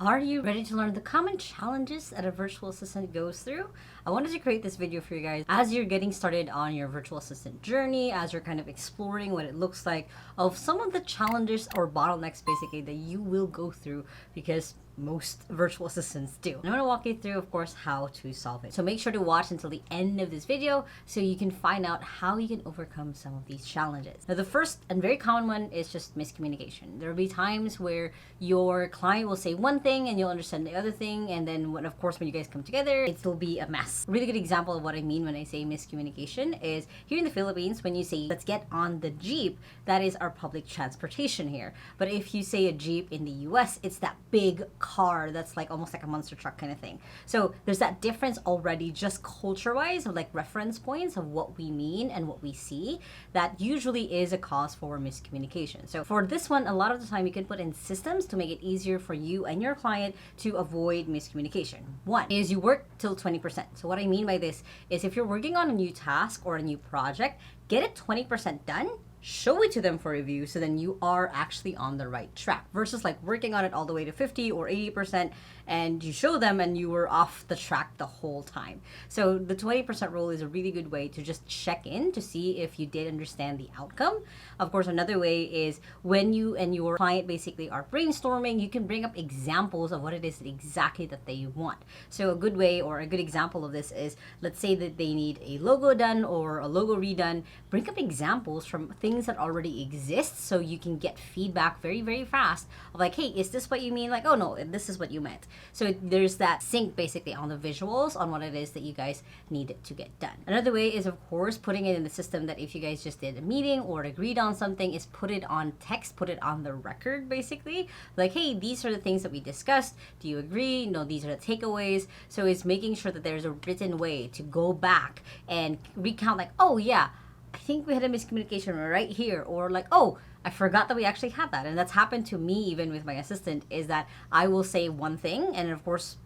Are you ready to learn the common challenges that a virtual assistant goes through? I wanted to create this video for you guys as you're getting started on your virtual assistant journey, as you're kind of exploring what it looks like, of some of the challenges or bottlenecks basically that you will go through, because most virtual assistants do. And I'm going to walk you through, of course, how to solve it. So make sure to watch until the end of this video so you can find out how you can overcome some of these challenges. Now, the first and very common one is just miscommunication. There will be times where your client will say one thing and you'll understand the other thing, and then when you guys come together, it'll be a mess. A really good example of what I mean when I say miscommunication is here in the Philippines, when you say, let's get on the Jeep, that is our public transportation here. But if you say a Jeep in the US, it's that big car that's like almost like a monster truck kind of thing. So there's that difference already, just culture-wise, of like reference points of what we mean and what we see. That usually is a cause for miscommunication. So for this one, a lot of the time you can put in systems to make it easier for you and your client to avoid miscommunication. One is you work till 20%. So what I mean by this is if you're working on a new task or a new project, get it 20% done, show it to them for review, so then you are actually on the right track, versus like working on it all the way to 50 or 80% and you show them and you were off the track the whole time. So the 20% rule is a really good way to just check in to see if you did understand the outcome. Of course, another way is when you and your client basically are brainstorming, you can bring up examples of what it is exactly that they want. So a good way or a good example of this is, let's say that they need a logo done or a logo redone. Bring up examples from things that already exist so you can get feedback very, very fast of like, hey, is this what you mean? Like, oh no, this is what you meant. So there's that sync basically on the visuals on what it is that you guys need to get done. Another way is, of course, putting it in the system that if you guys just did a meeting or agreed on something, is put it on text, put it on the record basically. Like, hey, these are the things that we discussed. Do you agree? No, these are the takeaways. So it's making sure that there's a written way to go back and recount like, oh yeah, I think we had a miscommunication right here, or like, oh, I forgot that we actually had that. And that's happened to me even with my assistant, is that I will say one thing, and of course,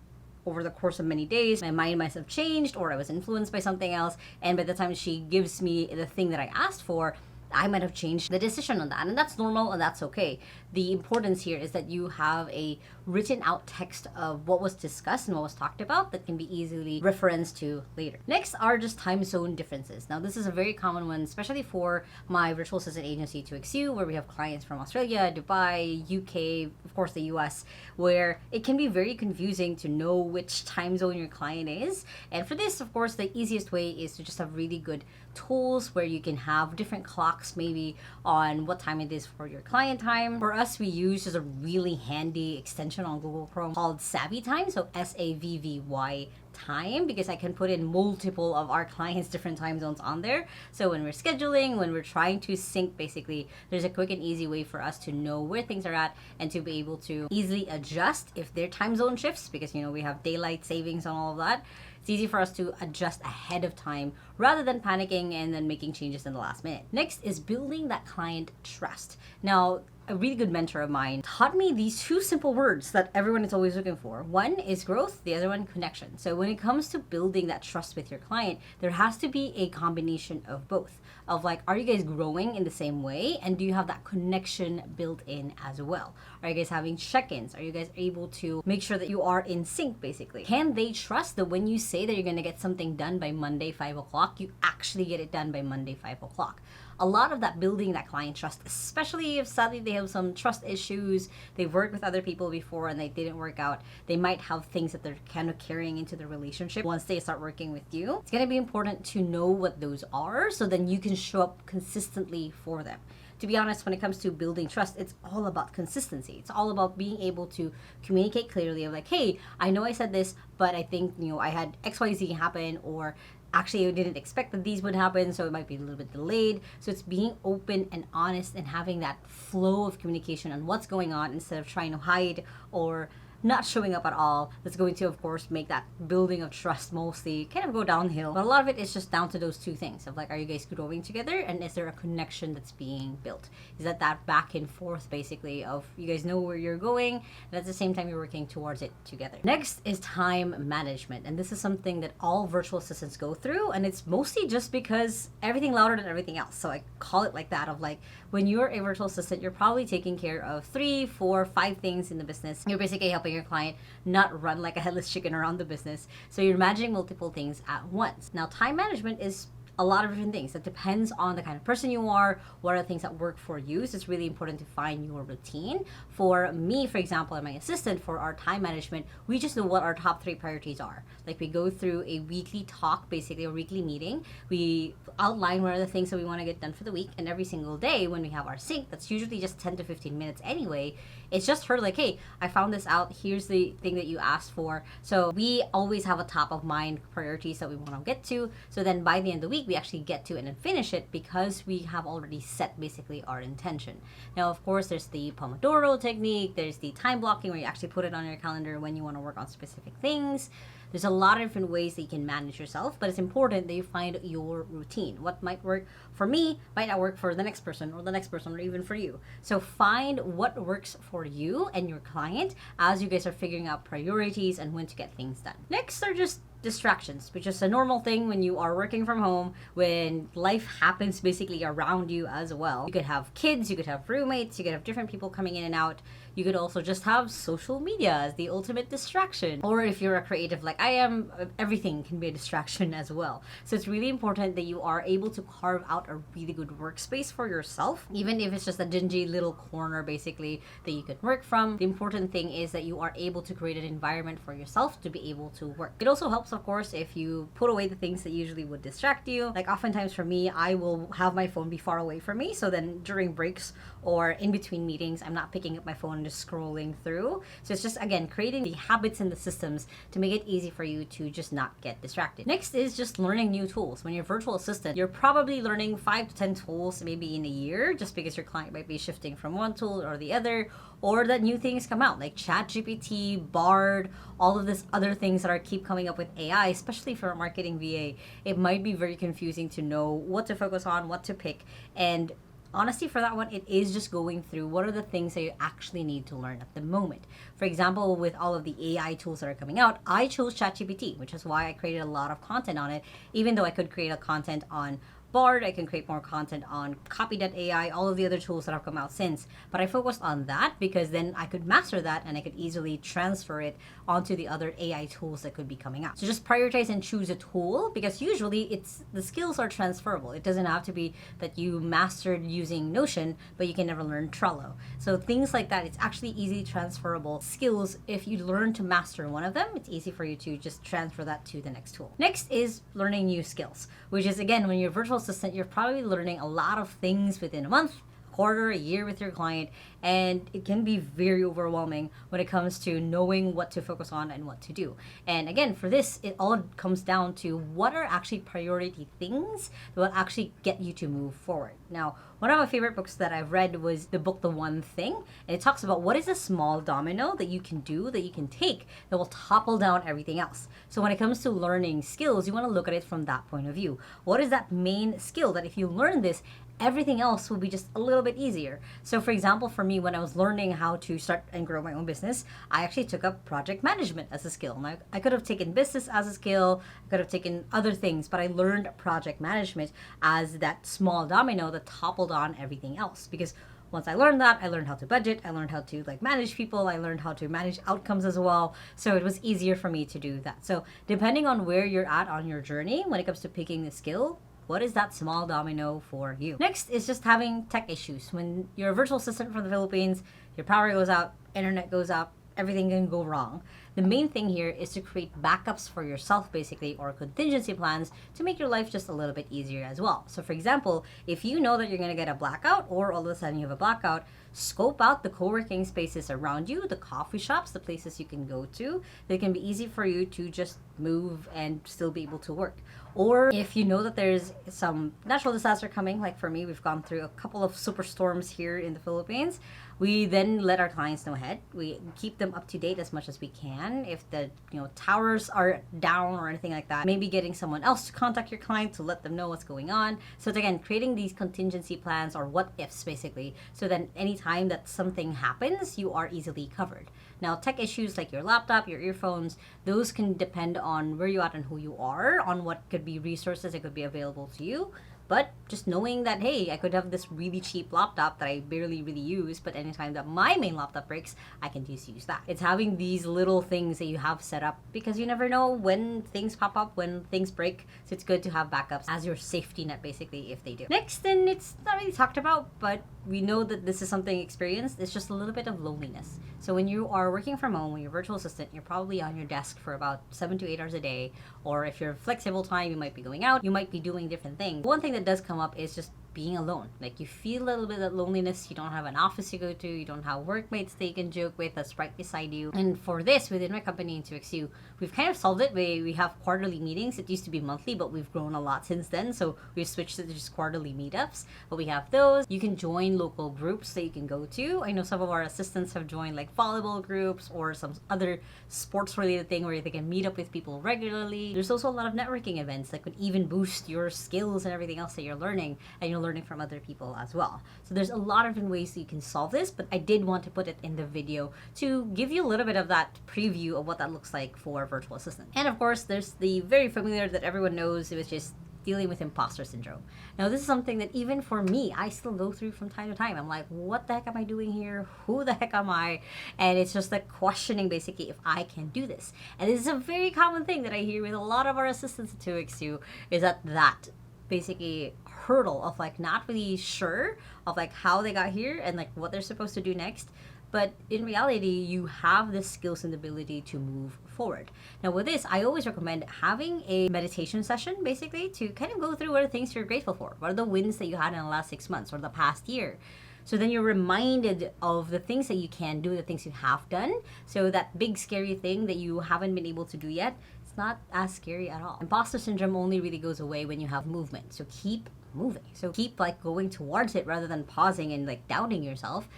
over the course of many days, my mind might have changed, or I was influenced by something else, and by the time she gives me the thing that I asked for, I might have changed the decision on that, and that's normal and that's okay. The importance here is that you have a written out text of what was discussed and what was talked about that can be easily referenced to later. Next are just time zone differences. Now, this is a very common one, especially for my virtual assistant agency 2XU, where we have clients from Australia, Dubai, UK, of course the US, where it can be very confusing to know which time zone your client is. And for this, of course, the easiest way is to just have really good tools where you can have different clocks maybe on what time it is for your client time. For us, we use just a really handy extension on Google Chrome called Savvy Time, so SAVVY time, because I can put in multiple of our clients' different time zones on there. So when we're scheduling, when we're trying to sync, basically, there's a quick and easy way for us to know where things are at and to be able to easily adjust if their time zone shifts, because, you know, we have daylight savings and all of that. It's easy for us to adjust ahead of time rather than panicking and then making changes in the last minute. Next is building that client trust. Now, a really good mentor of mine taught me these two simple words that everyone is always looking for. One is growth, the other one connection. So when it comes to building that trust with your client, there has to be a combination of both. Of like, are you guys growing in the same way? And do you have that connection built in as well? Are you guys having check-ins? Are you guys able to make sure that you are in sync basically? Can they trust that when you say that you're gonna get something done by Monday 5 o'clock, you actually get it done by Monday 5 o'clock? A lot of that building that client trust, especially if sadly they have some trust issues, they've worked with other people before and they didn't work out, they might have things that they're kind of carrying into the relationship once they start working with you. It's going to be important to know what those are so then you can show up consistently for them. To be honest, when it comes to building trust, it's all about consistency. It's all about being able to communicate clearly of like, hey, I know I said this, but I think, you know, I had XYZ happen, or actually I didn't expect that these would happen, so it might be a little bit delayed. So it's being open and honest and having that flow of communication on what's going on instead of trying to hide or not showing up at all. That's going to, of course, make that building of trust mostly kind of go downhill. But a lot of it is just down to those two things of like, are you guys growing together, and is there a connection that's being built? Is that back and forth basically of you guys know where you're going, and at the same time you're working towards it together. Next is time management, and this is something that all virtual assistants go through, and it's mostly just because everything louder than everything else. So I call it like that, of like, when you're a virtual assistant, you're probably taking care of 3, 4, 5 things in the business. You're basically helping helping your client not run like a headless chicken around the business. So you're managing multiple things at once. Now, time management is a lot of different things. It depends on the kind of person you are, what are the things that work for you. So it's really important to find your routine. For me, for example, and my assistant, for our time management, we just know what our top 3 priorities are. Like, we go through a weekly talk, basically a weekly meeting. We outline what are the things that we want to get done for the week, and every single day when we have our sync, that's usually just 10 to 15 minutes anyway, it's just her like, hey, I found this out, here's the thing that you asked for. So we always have a top of mind priorities that we want to get to, so then by the end of the week we actually get to and then finish it because we have already set basically our intention. Now, of course, there's the Pomodoro technique, there's the time blocking where you actually put it on your calendar when you want to work on specific things. There's a lot of different ways that you can manage yourself, but it's important that you find your routine. What might work for me might not work for the next person or the next person or even for you. So find what works for you and your client as you guys are figuring out priorities and when to get things done. Next are just distractions, which is a normal thing when you are working from home, when life happens basically around you as well. You could have kids, you could have roommates, you could have different people coming in and out. You could also just have social media as the ultimate distraction. Or if you're a creative like I am, everything can be a distraction as well. So it's really important that you are able to carve out a really good workspace for yourself, even if it's just a dingy little corner basically that you could work from. The important thing is that you are able to create an environment for yourself to be able to work. It also helps, of course, if you put away the things that usually would distract you. Like, oftentimes for me, I will have my phone be far away from me, so then during breaks or in between meetings, I'm not picking up my phone and just scrolling through. So it's just, again, creating the habits and the systems to make it easy for you to just not get distracted. Next is just learning new tools. When you're a virtual assistant, you're probably learning 5 to 10 tools maybe in a year, just because your client might be shifting from one tool or the other, or that new things come out like ChatGPT, Bard, all of this other things that are keep coming up with AI, especially for a marketing VA. It might be very confusing to know what to focus on, what to pick, and honestly, for that one, it is just going through what are the things that you actually need to learn at the moment. For example, with all of the AI tools that are coming out, I chose ChatGPT, which is why I created a lot of content on it, even though I could create a content on Bard, I can create more content on Copy.ai, all of the other tools that have come out since. But I focused on that because then I could master that and I could easily transfer it onto the other AI tools that could be coming out. So just prioritize and choose a tool, because usually the skills are transferable. It doesn't have to be that you mastered using Notion, but you can never learn Trello. So things like that, it's actually easily transferable skills. If you learn to master one of them, it's easy for you to just transfer that to the next tool. Next is learning new skills, which is, again, when you're virtual assistant, you're probably learning a lot of things within a month, quarter, a year with your client, and it can be very overwhelming when it comes to knowing what to focus on and what to do. And again, for this, it all comes down to what are actually priority things that will actually get you to move forward. Now, one of my favorite books that I've read was the book The One Thing, and it talks about what is a small domino that you can do, that you can take, that will topple down everything else. So when it comes to learning skills, you want to look at it from that point of view. What is that main skill that if you learn this, everything else will be just a little bit easier? So for example, for me, when I was learning how to start and grow my own business, I actually took up project management as a skill. Now, I could have taken business as a skill, I could have taken other things, but I learned project management as that small domino that toppled on everything else. Because once I learned that, I learned how to budget, I learned how to manage people, I learned how to manage outcomes as well. So it was easier for me to do that. So depending on where you're at on your journey, when it comes to picking the skill, what is that small domino for you? Next is just having tech issues. When you're a virtual assistant from the Philippines, your power goes out, internet goes out, everything can go wrong. The main thing here is to create backups for yourself, basically, or contingency plans to make your life just a little bit easier as well. So for example, if you know that you're going to get a blackout, or all of a sudden you have a blackout, scope out the co-working spaces around you, the coffee shops, the places you can go to. They can be easy for you to just move and still be able to work. Or if you know that there's some natural disaster coming, like for me, we've gone through a couple of superstorms here in the Philippines. We then let our clients know ahead. We keep them up to date as much as we can. If the towers are down or anything like that, maybe getting someone else to contact your client to let them know what's going on. So it's, again, creating these contingency plans, or what ifs basically, so that anytime that something happens, you are easily covered. Now, tech issues like your laptop, your earphones, those can depend on where you're at and who you are, on what could be resources that could be available to you. But just knowing that, hey, I could have this really cheap laptop that I barely really use, but anytime that my main laptop breaks, I can just use that. It's having these little things that you have set up, because you never know when things pop up, when things break. So it's good to have backups as your safety net, basically, if they do. Next, and it's not really talked about, but we know that this is something experienced. It's just a little bit of loneliness. So when you are working from home, when you're a virtual assistant, you're probably on your desk for about 7 to 8 hours a day. Or if you're flexible time, you might be going out, you might be doing different things. One thing that does come up is just being alone. Like, you feel a little bit of loneliness. You don't have an office to go to. You don't have workmates that you can joke with that's right beside you. And for this, within my company in 2XU, we've kind of solved it. We have quarterly meetings. It used to be monthly, but we've grown a lot since then. So we've switched it to just quarterly meetups. But we have those. You can join local groups that you can go to. I know some of our assistants have joined like volleyball groups or some other sports related thing where they can meet up with people regularly. There's also a lot of networking events that could even boost your skills and everything else that you're learning, and you're learning from other people as well. So there's a lot of different ways that you can solve this, but I did want to put it in the video to give you a little bit of that preview of what that looks like for virtual assistant. And of course, there's the very familiar that everyone knows, which is dealing with imposter syndrome. Now, this is something that even for me, I still go through from time to time. I'm like, what the heck am I doing here? Who the heck am I? And it's just like questioning basically if I can do this. And this is a very common thing that I hear with a lot of our assistants at 2XU, is that basically hurdle of like not really sure of like how they got here and like what they're supposed to do next. But in reality, you have the skills and the ability to move forward. Now with this, I always recommend having a meditation session basically to kind of go through what are the things you're grateful for. What are the wins that you had in the last 6 months or the past year? So then you're reminded of the things that you can do, the things you have done. So that big scary thing that you haven't been able to do yet, it's not as scary at all. Imposter syndrome only really goes away when you have movement. So keep moving. So keep like going towards it rather than pausing and like doubting yourself,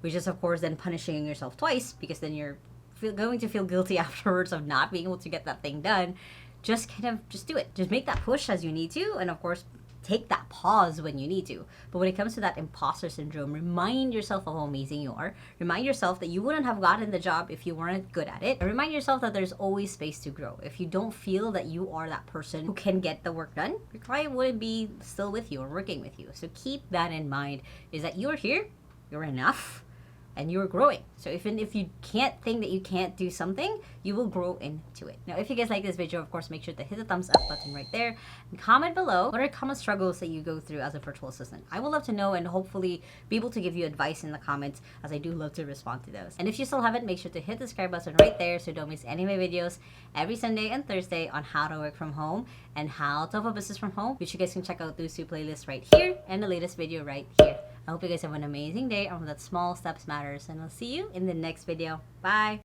which is of course then punishing yourself twice, because then you're going to feel guilty afterwards of not being able to get that thing done. Just do it. Just make that push as you need to, and of course take that pause when you need to. But when it comes to that imposter syndrome, remind yourself of how amazing you are. Remind yourself that you wouldn't have gotten the job if you weren't good at it. And remind yourself that there's always space to grow. If you don't feel that you are that person who can get the work done, your client wouldn't be still with you or working with you. So keep that in mind, is that you're here, you're enough, and you're growing. So even if you can't think that you can't do something, you will grow into it. Now, if you guys like this video, of course, make sure to hit the thumbs up button right there and comment below what are common struggles that you go through as a virtual assistant. I would love to know and hopefully be able to give you advice in the comments, as I do love to respond to those. And if you still haven't, make sure to hit the subscribe button right there so don't miss any of my videos every Sunday and Thursday on how to work from home and how to have a business from home, which you guys can check out those two playlists right here and the latest video right here. I hope you guys have an amazing day, and that small steps matters, and I'll see you in the next video. Bye!